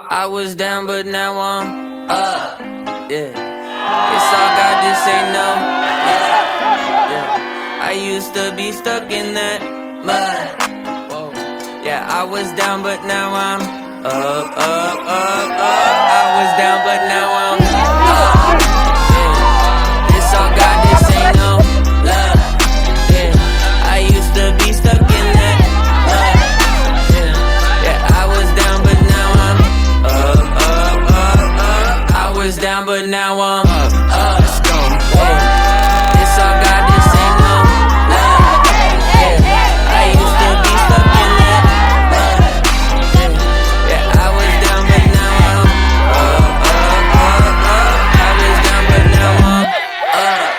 I was down, but now I'm up. Yeah. It's all God, this ain't no. Yeah. I used to be stuck in that mud. Whoa. Yeah, I was down, but now I'm up, up, up, up. I was down, but now I'm up. Yeah. It's all God, this ain't no love. Yeah. I used to be stuck in that mud. Yeah. Yeah, I was down, but now I'm up, up, up, up. I was down, but now I'm up, up. Let's go. Yeah. It's all God, this ain't no love. Yeah. I used to be stuck in that mud. Yeah. Yeah, I was down, but now I'm up, up, up, up. I was down, but now I'm up.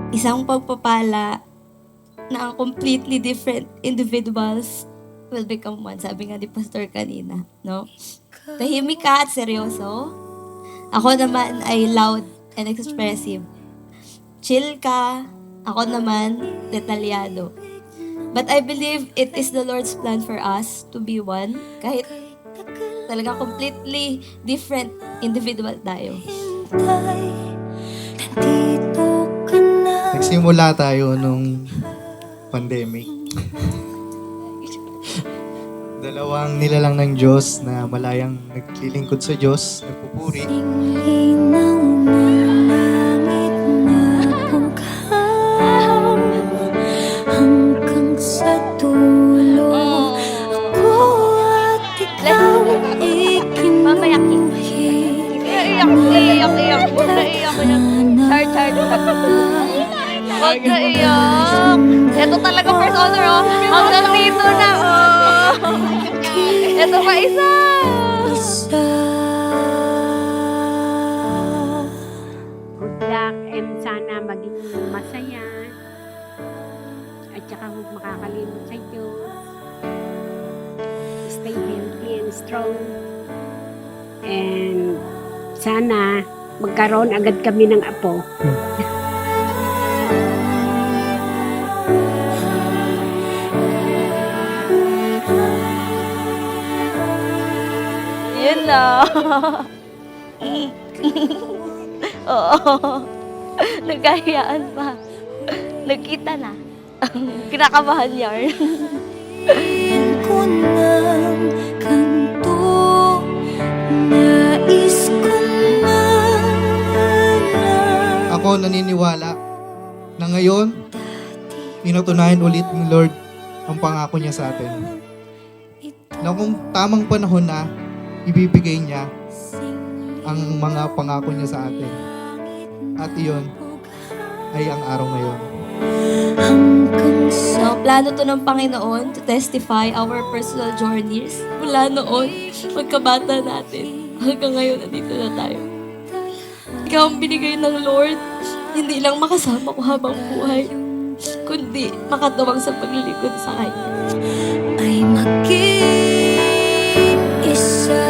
Isang pagpapala na ang completely different individuals will become one. Sabi nga ni Pastor kanina, no? Tahimik ka at seryoso. Ako naman ay loud and expressive. Chill ka. Ako naman, detalyado. But I believe it is the Lord's plan for us to be one. Kahit talaga completely different individual tayo. Nagsimula tayo nung pandemic. Dalawang nilalang ng Diyos na malayang naglilingkod sa Diyos, nagpupuri. Linaw ng langit na bughaw hanggang sa dulo. Ako at ikaw ikinuhi. Iyak. Huwag na iyak. Ito talaga first honor, oh. Hanggang dito na, oh. Ito pa isa. Good luck and sana maging masaya. At saka huwag makakalimot sa Diyos. Stay healthy and strong. And sana magkaroon agad kami ng apo. Yun na. Oo. Nagkahiyaan pa. Nagkita na. Kinakabahan yarn. ko ng kanto, nais kong malaman. Ako naniniwala na ngayon, pinatunayan ulit ni Lord ang pangako niya sa atin. Na kung tamang panahon na, ibibigay niya ang mga pangako niya sa atin. At iyon ay ang araw ngayon. So, plano to ng Panginoon to testify our personal journeys. Mula noon, pagkabata natin, hanggang ngayon, nandito na tayo. Ikaw ang binigay ng Lord, hindi lang makasama ko habang buhay, kundi makatuwang sa paglilingkod sa Kanya. Ay maging isa.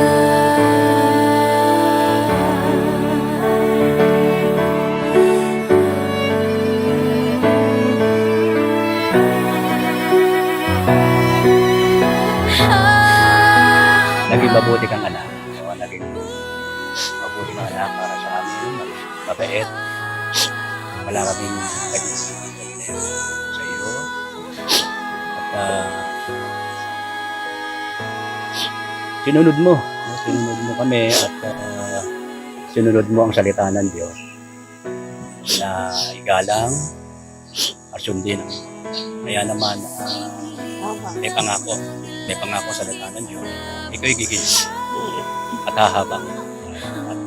Naging mabuti kang anak. So, naging mabuti kang anak para sa amin. Mabait. Wala kaming nag-problema sa iyo. At sinunod mo. Sinunod mo kami at sinunod mo ang salita ng Diyos na igalang at sundin. Kaya naman may pangako. May pangako sa salita ng Diyos. Ikaw'y gigising at hahabang. At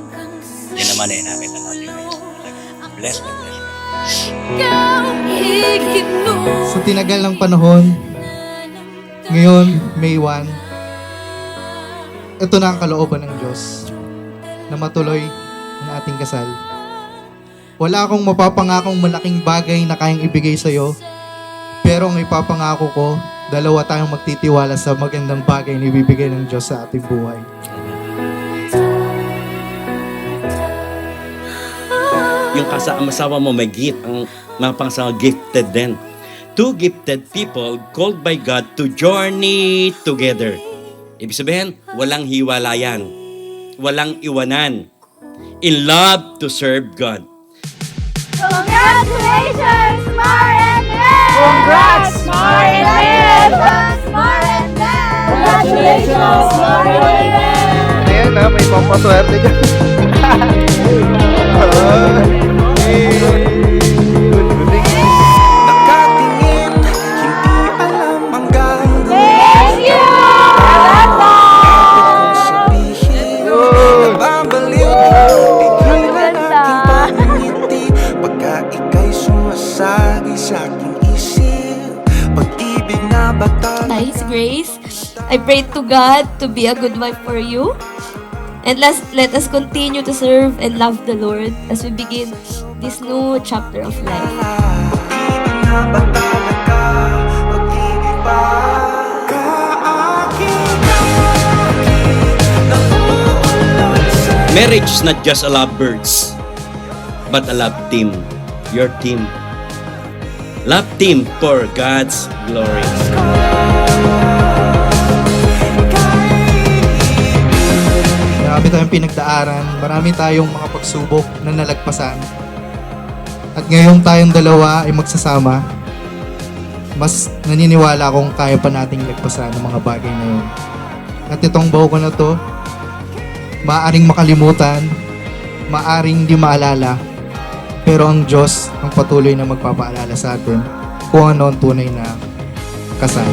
yan naman ay nakita natin ngayon. Bless God, bless God. Sa tinagal ng panahon, ngayon, May 1, ito na ang kalooban ng Diyos na matuloy ang ating kasal. Wala akong mapapangakong malaking bagay na kayang ibigay sa iyo, pero ang ipapangako ko, dalawa tayong magtitiwala sa magandang bagay na ibibigay ng Diyos sa ating buhay. Yung kasama mo may gift, ang mga pangasawa gifted din. two gifted people called by God to journey together. Ibig sabihin, walang hiwalayan, walang iwanan. In love to serve God. Congratulations, Mar and Ned! Congrats, Mar and Ned! Mar and Ned! Congratulations, Mar and Ned! Ayan na, may pampaswerte dyan. Nakatingin, hindi alam ang gagawin. Thank you! Kung sabihin, nababaliw di pigilan aking pangingiti. Pagka ika'y sumasagi sa aking isip, pag-ibig na bata. By His grace, I pray to God to be a good wife for you. And let us continue to serve and love the Lord as we begin this new chapter of life. Pag-ibig na bata ka, pag-ibig pa. Marriage is not just a lovebirds, but a love team. Your team. Love team for God's glory. Marami tayong pinagdaaran, marami tayong mga pagsubok na nalagpasan. At ngayon tayong dalawa ay magsasama, mas naniniwala akong kaya pa nating lagpasan ang mga bagay na yun. At itong buho ko na to, maaaring makalimutan, maaaring di maalala, pero ang Diyos ang patuloy na magpapaalala sa atin kung ano ang tunay na kasal.